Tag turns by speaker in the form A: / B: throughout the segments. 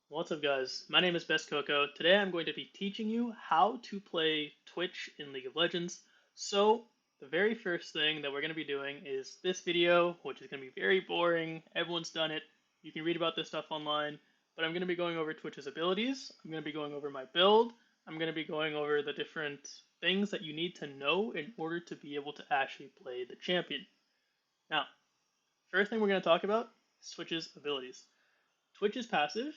A: What's up, guys? My name is Best Coco. Today I'm going to be teaching you how to play Twitch in League of Legends. So, the very first thing that we're going to be doing is this video, which is going to be very boring. Everyone's done it. You can read about this stuff online. But I'm going to be going over Twitch's abilities. I'm going to be going over my build. I'm going to be going over the different things that you need to know in order to be able to actually play the champion. Now, first thing we're going to talk about is Twitch's abilities. Twitch's passive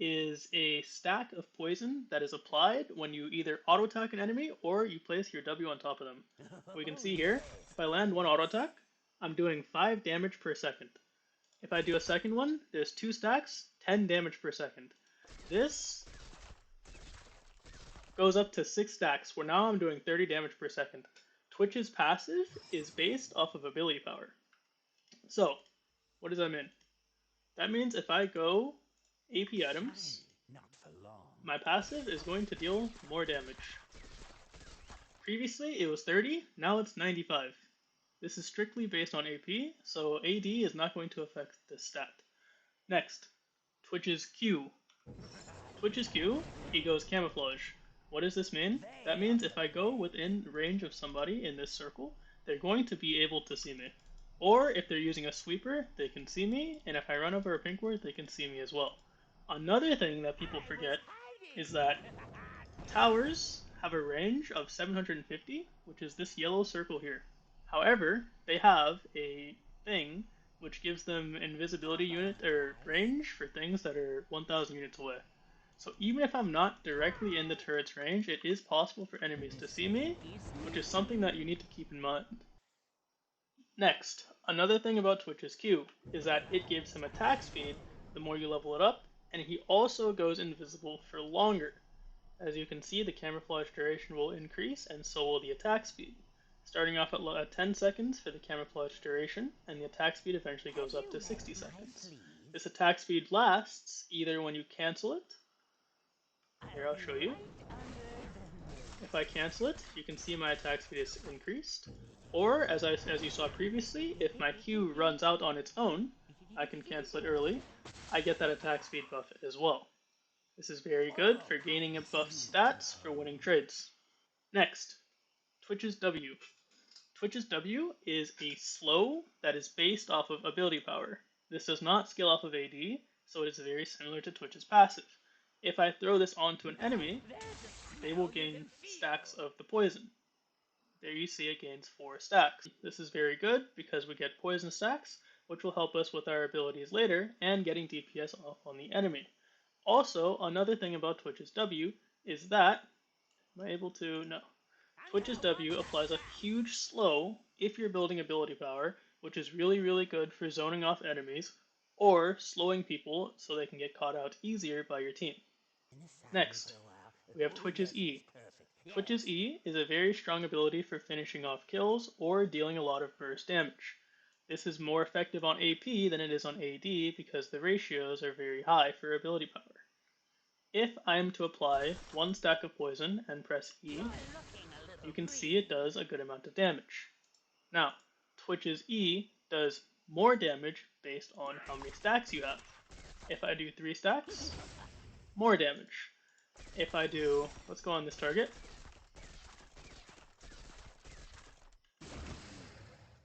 A: is a stack of poison that is applied when you either auto attack an enemy or you place your W on top of them. We can see here, if I land one auto attack, I'm doing 5 damage per second. If I do a second one, there's 2 stacks, 10 damage per second. This goes up to 6 stacks, where now I'm doing 30 damage per second. Twitch's passive is based off of ability power. So, what does that mean? That means if I go AP items, my passive is going to deal more damage. Previously it was 30, now it's 95. This is strictly based on AP, so AD is not going to affect this stat. Next, Twitch's Q. Twitch's Q, he goes camouflage. What does this mean? That means if I go within range of somebody in this circle, they're going to be able to see me. Or if they're using a sweeper, they can see me, and if I run over a pink ward, they can see me as well. Another thing that people forget is that towers have a range of 750, which is this yellow circle here. However, they have a thing which gives them invisibility unit or range for things that are 1000 units away. So even if I'm not directly in the turret's range, it is possible for enemies to see me, which is something that you need to keep in mind. Next, another thing about Twitch's Q is that it gives him attack speed the more you level it up, and he also goes invisible for longer. As you can see, the camouflage duration will increase, and so will the attack speed. Starting off at 10 seconds for the camouflage duration, and the attack speed eventually goes up to 60 seconds. This attack speed lasts either when you cancel it. Here, I'll show you. If I cancel it, you can see my attack speed is increased. Or, as you saw previously, if my Q runs out on its own, I can cancel it early. I get that attack speed buff as well. This is very good for gaining a buff stats for winning trades. Next, Twitch's W. Twitch's W is a slow that is based off of ability power. This does not scale off of AD, so it is very similar to Twitch's passive. If I throw this onto an enemy, they will gain stacks of the poison. There you see it gains 4 stacks. This is very good because we get poison stacks, which will help us with our abilities later and getting DPS off on the enemy. Also, another thing about Twitch's W is that, am I able to? No. Twitch's W applies a huge slow if you're building ability power, which is really good for zoning off enemies, or slowing people so they can get caught out easier by your team. Next, we have Twitch's E. Twitch's E is a very strong ability for finishing off kills or dealing a lot of burst damage. This is more effective on AP than it is on AD because the ratios are very high for ability power. If I am to apply 1 stack of poison and press E, you can see it does a good amount of damage. Now, Twitch's E does more damage based on how many stacks you have. If I do 3 stacks, more damage. If I do, let's go on this target,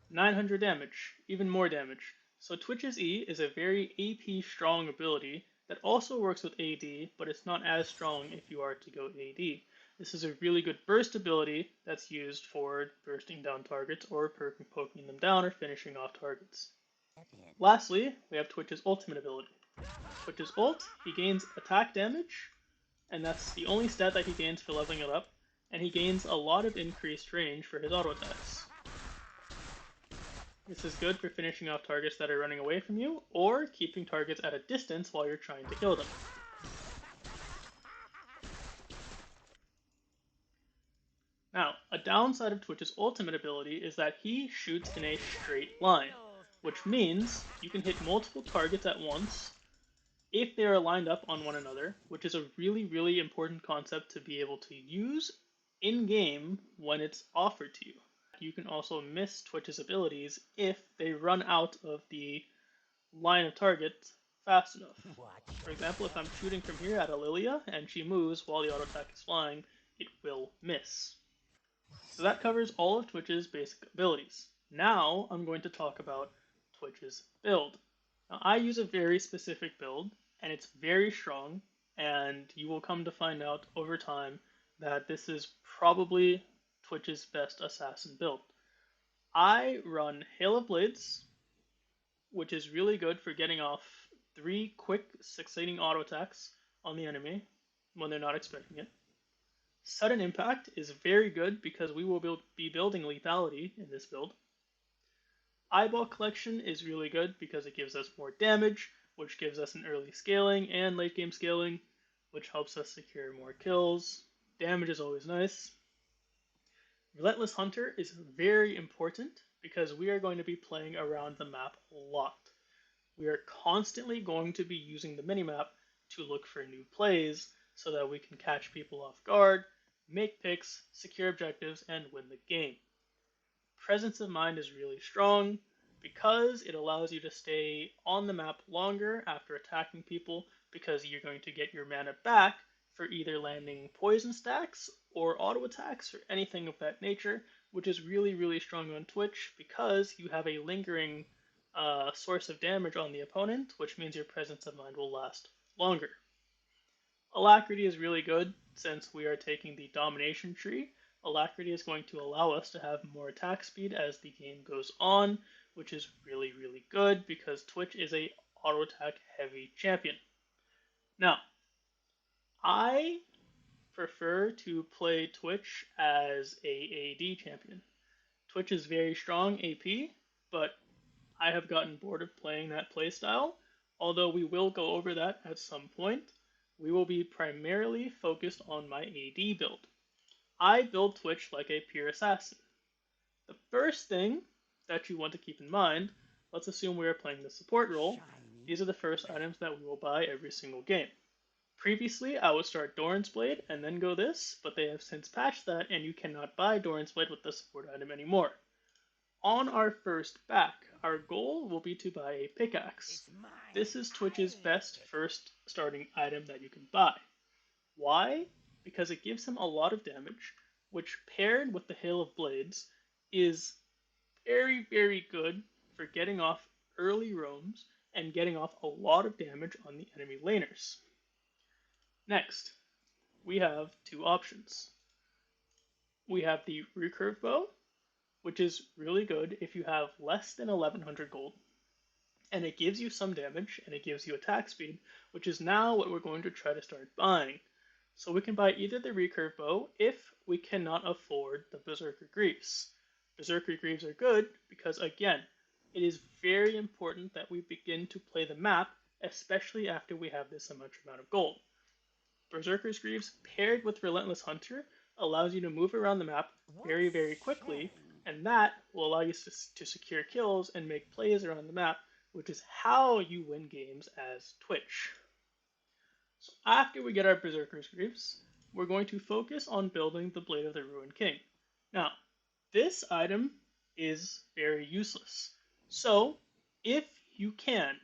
A: 900 damage, even more damage. So Twitch's E is a very AP strong ability that also works with AD, but it's not as strong if you are to go AD. This is a really good burst ability that's used for bursting down targets or poking them down or finishing off targets. Lastly, we have Twitch's ultimate ability. Twitch's ult, he gains attack damage, and that's the only stat that he gains for leveling it up, and he gains a lot of increased range for his auto attacks. This is good for finishing off targets that are running away from you, or keeping targets at a distance while you're trying to kill them. Now, a downside of Twitch's ultimate ability is that he shoots in a straight line, which means you can hit multiple targets at once if they are lined up on one another, which is a really important concept to be able to use in-game when it's offered to you. You can also miss Twitch's abilities if they run out of the line of targets fast enough. For example, if I'm shooting from here at Lilia and she moves while the auto attack is flying, it will miss. So that covers all of Twitch's basic abilities. Now I'm going to talk about Twitch's build. Now, I use a very specific build, and it's very strong, and you will come to find out over time that this is probably Twitch's best assassin build. I run Hail of Blades, which is really good for getting off 3 quick succeeding auto attacks on the enemy when they're not expecting it. Sudden Impact is very good because we will be building lethality in this build. Eyeball Collection is really good because it gives us more damage, which gives us an early scaling and late game scaling, which helps us secure more kills. Damage is always nice. Relentless Hunter is very important because we are going to be playing around the map a lot. We are constantly going to be using the minimap to look for new plays so that we can catch people off guard, make picks, secure objectives, and win the game. Presence of Mind is really strong because it allows you to stay on the map longer after attacking people because you're going to get your mana back for either landing poison stacks or auto attacks or anything of that nature, which is really, really strong on Twitch because you have a lingering source of damage on the opponent, which means your Presence of Mind will last longer. Alacrity is really good since we are taking the Domination tree. Alacrity is going to allow us to have more attack speed as the game goes on, which is really, really good because Twitch is a auto attack heavy champion. Now, I prefer to play Twitch as a AD champion. Twitch is very strong AP, but I have gotten bored of playing that playstyle, although we will go over that at some point. We will be primarily focused on my AD build. I build Twitch like a pure assassin. The first thing that you want to keep in mind, let's assume we are playing the support role. These are the first items that we will buy every single game. Previously, I would start Doran's Blade and then go this, but they have since patched that and you cannot buy Doran's Blade with the support item anymore. On our first back, our goal will be to buy a pickaxe. This is Twitch's best first starting item that you can buy. Why? Because it gives him a lot of damage, which paired with the Hail of Blades is very, very good for getting off early roams and getting off a lot of damage on the enemy laners. Next, we have two options. We have the recurve bow, which is really good if you have less than 1100 gold, and it gives you some damage and it gives you attack speed, which is now what we're going to try to start buying. So we can buy either the recurve bow if we cannot afford the Berserker Greaves. Berserker Greaves are good because, again, it is very important that we begin to play the map, especially after we have this much amount of gold. Berserker's Greaves paired with Relentless Hunter allows you to move around the map very, very quickly, and that will allow you to secure kills and make plays around the map, which is how you win games as Twitch. So after we get our Berserker's Greaves, we're going to focus on building the Blade of the Ruined King. Now, this item is very useless. So, if you can,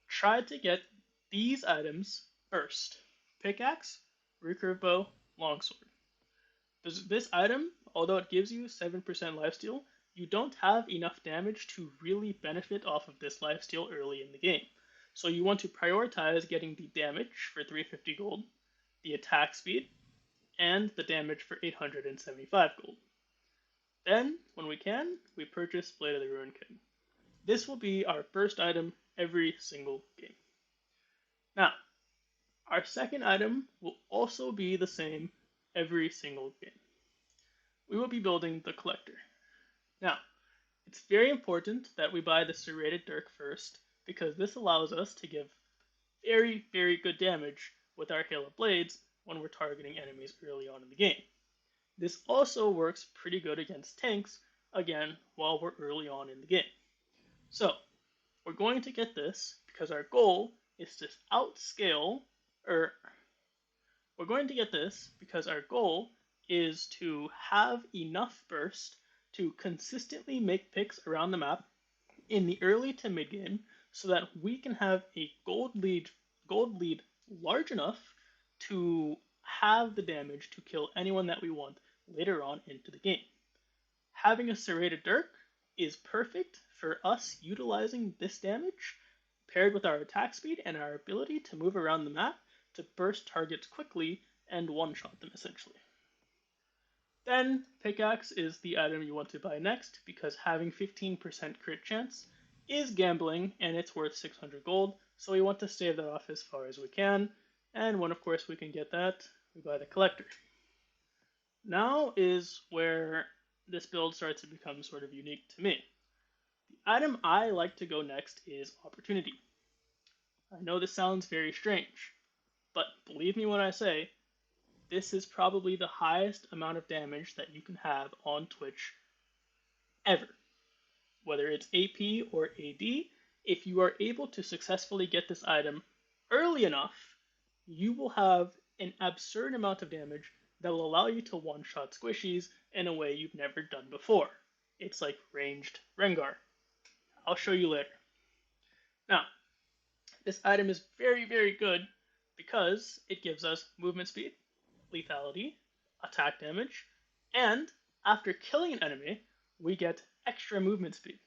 A: try to get these items first. Pickaxe, recurve bow, longsword. This item, although it gives you 7% lifesteal, you don't have enough damage to really benefit off of this lifesteal early in the game. So you want to prioritize getting the damage for 350 gold, the attack speed, and the damage for 875 gold. Then, when we can, we purchase Blade of the Ruined King. This will be our first item every single game. Now, our second item will also be the same every single game. We will be building the Collector. Now, it's very important that we buy the Serrated Dirk first, because this allows us to give very, very good damage with our Hail of Blades when we're targeting enemies early on in the game. This also works pretty good against tanks, again, while we're early on in the game. So, we're going to get this because our goal is to we're going to get this because our goal is to have enough burst to consistently make picks around the map in the early to mid game so that we can have a gold lead large enough to have the damage to kill anyone that we want later on into the game. Having a serrated dirk is perfect for us utilizing this damage paired with our attack speed and our ability to move around the map to burst targets quickly and one-shot them essentially. Then pickaxe is the item you want to buy next because having 15% crit chance is gambling and it's worth 600 gold, so we want to save that off as far as we can, and when of course we can get that, we buy the collector. Now is where this build starts to become sort of unique to me. The item I like to go next is opportunity. I know this sounds very strange, but believe me when I say this is probably the highest amount of damage that you can have on Twitch ever. Whether it's AP or AD, if you are able to successfully get this item early enough, you will have an absurd amount of damage that will allow you to one-shot squishies in a way you've never done before. It's like ranged Rengar. I'll show you later. Now, this item is very, very good because it gives us movement speed, lethality, attack damage, and after killing an enemy, we get extra movement speed.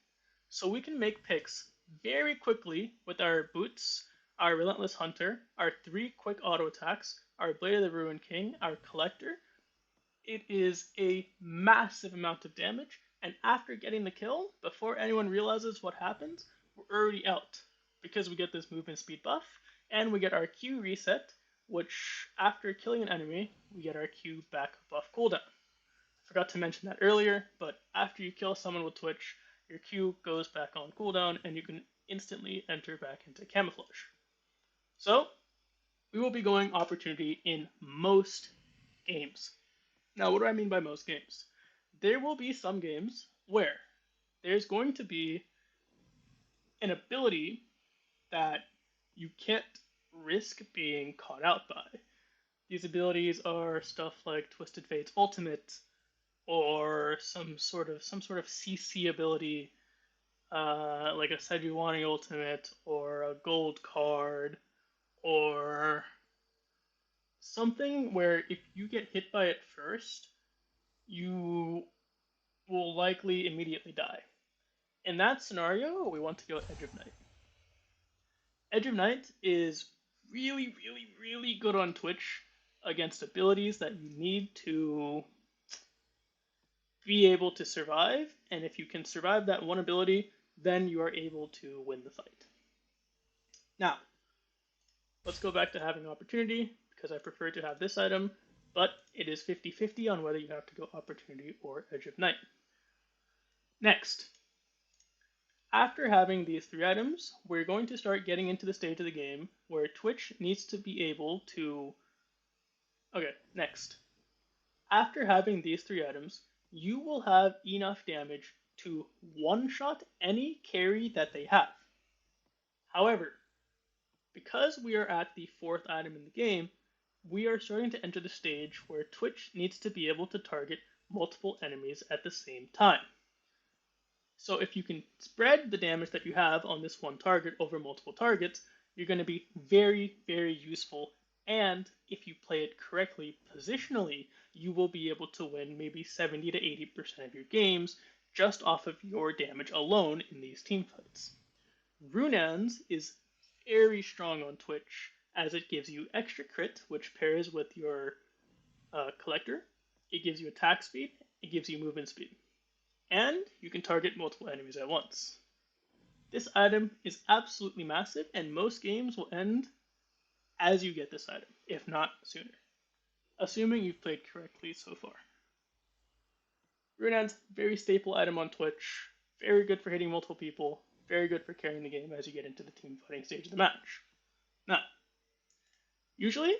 A: So we can make picks very quickly with our boots, our Relentless Hunter, our 3 quick auto attacks, our Blade of the Ruined King, our Collector. It is a massive amount of damage, and after getting the kill, before anyone realizes what happens, we're already out because we get this movement speed buff, and we get our Q reset, which after killing an enemy, we get our Q back buff cooldown. Forgot to mention that earlier, but after you kill someone with Twitch, your Q goes back on cooldown and you can instantly enter back into camouflage. So, we will be going opportunity in most games. Now, what do I mean by most games? There will be some games where there's going to be an ability that you can't risk being caught out by. These abilities are stuff like Twisted Fate's Ultimate, or some sort of CC ability, like a Sejuani Ultimate, or a Gold card, or something where if you get hit by it first, you will likely immediately die. In that scenario, we want to go Edge of Night. Edge of Night is really, really, really good on Twitch against abilities that you need to be able to survive, and if you can survive that one ability, then you are able to win the fight. Now, let's go back to having opportunity, because I prefer to have this item, but it is 50-50 on whether you have to go opportunity or Edge of Night. Next, after having these 3 items, we're going to start getting into the stage of the game where Twitch needs to be able to... Okay, next. After having these 3 items, you will have enough damage to one-shot any carry that they have. However, because we are at the 4th item in the game, we are starting to enter the stage where Twitch needs to be able to target multiple enemies at the same time. So if you can spread the damage that you have on this one target over multiple targets, you're going to be very, very useful, and if you play it correctly positionally, you will be able to win maybe 70 to 80% of your games just off of your damage alone in these team fights. Runaan's is very strong on Twitch as it gives you extra crit, which pairs with your collector. It gives you attack speed, it gives you movement speed, and you can target multiple enemies at once. This item is absolutely massive, and most games will end as you get this item, if not sooner, assuming you've played correctly so far. Runaan's very staple item on Twitch, very good for hitting multiple people, very good for carrying the game as you get into the team fighting stage of the match. Now, usually,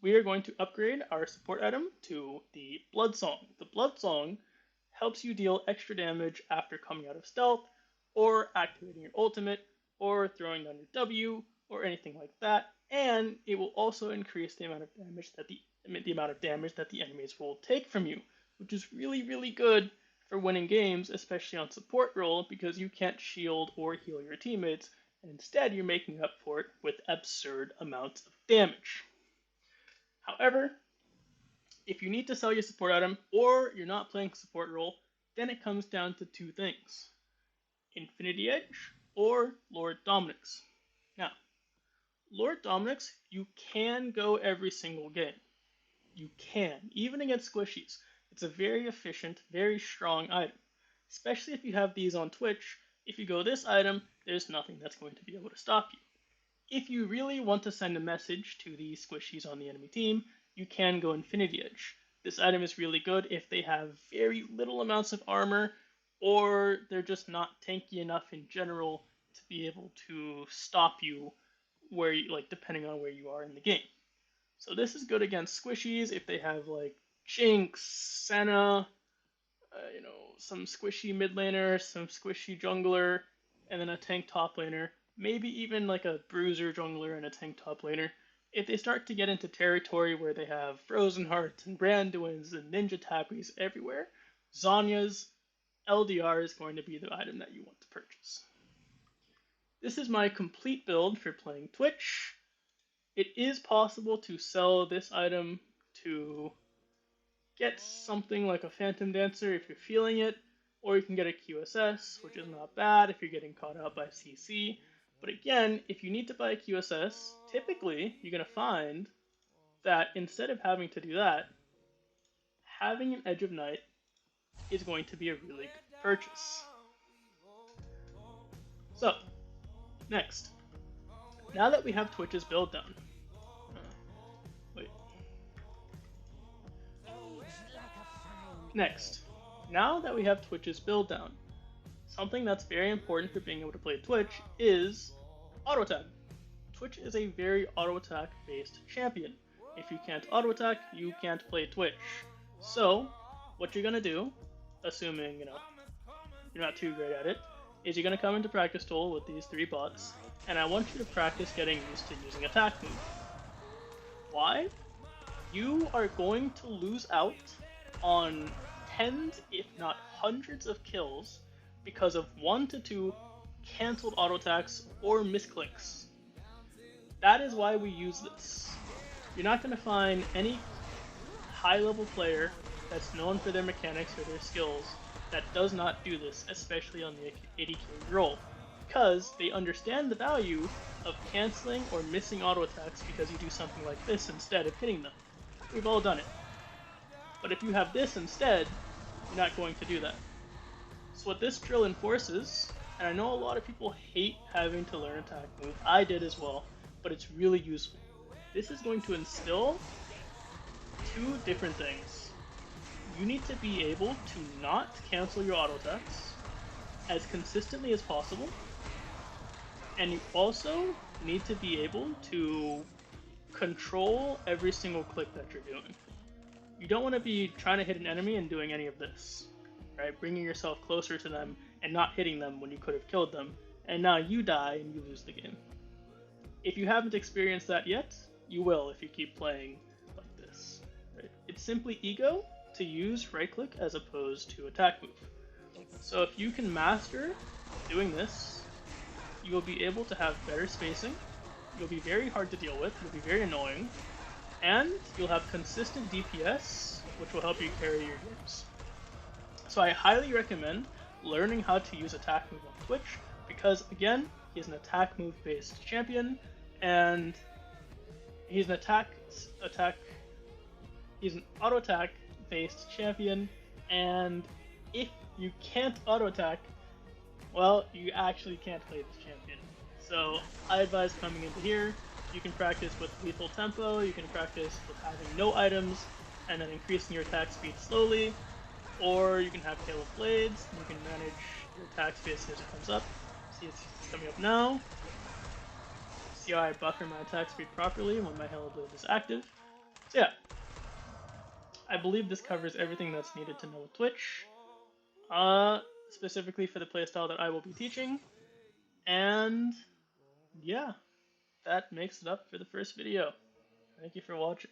A: we are going to upgrade our support item to the Blood Song. The Blood Song helps you deal extra damage after coming out of stealth, or activating your ultimate, or throwing down your W, or anything like that, and it will also increase the amount of damage that the enemies will take from you, which is really, really good for winning games, especially on support role, because you can't shield or heal your teammates and instead you're making up for it with absurd amounts of damage. However, if you need to sell your support item or you're not playing support role, then it comes down to two things: Infinity Edge or Lord Dominic's. Now, Lord Dominic's, you can go every single game. You can, even against squishies. It's a very efficient, very strong item. Especially if you have these on Twitch, if you go this item, there's nothing that's going to be able to stop you. If you really want to send a message to the squishies on the enemy team, you can go Infinity Edge. This item is really good if they have very little amounts of armor, or they're just not tanky enough in general to be able to stop you where you, like, depending on where you are in the game. So this is good against squishies if they have like Jinx, Senna, some squishy mid laner, some squishy jungler, and then a tank top laner. Maybe even like a bruiser jungler and a tank top laner. If they start to get into territory where they have Frozen Hearts and Branduins and Ninja Tappies everywhere, Zhonya's LDR is going to be the item that you want to purchase. This is my complete build for playing Twitch. It is possible to sell this item to get something like a Phantom Dancer if you're feeling it, or you can get a QSS, which is not bad if you're getting caught out by CC. But again, if you need to buy a QSS, typically you're going to find that instead of having to do that, having an Edge of Night is going to be a really good purchase. So, next. Now that we have Twitch's build done, Next, now that we have Twitch's build down, something that's very important for being able to play Twitch is auto attack. Twitch is a very auto attack based champion. If you can't auto attack, you can't play Twitch. So, what you're gonna do, assuming you're not too great at it, is you're gonna come into practice tool with these 3 bots, and I want you to practice getting used to using attack move. Why? You are going to lose out on tens, if not hundreds of kills because of 1 to 2 cancelled auto attacks or misclicks. That is why we use this. You're not going to find any high level player that's known for their mechanics or their skills that does not do this, especially on the AD carry role, because they understand the value of cancelling or missing auto attacks because you do something like this instead of hitting them. We've all done it. But if you have this instead, you're not going to do that. So what this drill enforces, and I know a lot of people hate having to learn attack move, I did as well, but it's really useful. This is going to instill 2 different things. You need to be able to not cancel your auto attacks as consistently as possible, and you also need to be able to control every single click that you're doing. You don't want to be trying to hit an enemy and doing any of this, right? Bringing yourself closer to them and not hitting them when you could have killed them, and now you die and you lose the game. If you haven't experienced that yet, you will if you keep playing like this. Right? It's simply ego to use right click as opposed to attack move. So if you can master doing this, you will be able to have better spacing, you'll be very hard to deal with, you'll be very annoying, and you'll have consistent DPS, which will help you carry your games. So I highly recommend learning how to use attack move on Twitch, because again, he's an attack move based champion, and he's an he's an auto attack based champion, and if you can't auto attack, well, you actually can't play this champion. So I advise coming into here. You can practice with lethal tempo, you can practice with having no items, and then increasing your attack speed slowly, or you can have Hail of Blades, and you can manage your attack speed as it comes up. See, it's coming up now. See how I buffer my attack speed properly when my Hail of Blades is active. So yeah, I believe this covers everything that's needed to know with Twitch, specifically for the playstyle that I will be teaching, and yeah. That makes it up for the first video. Thank you for watching.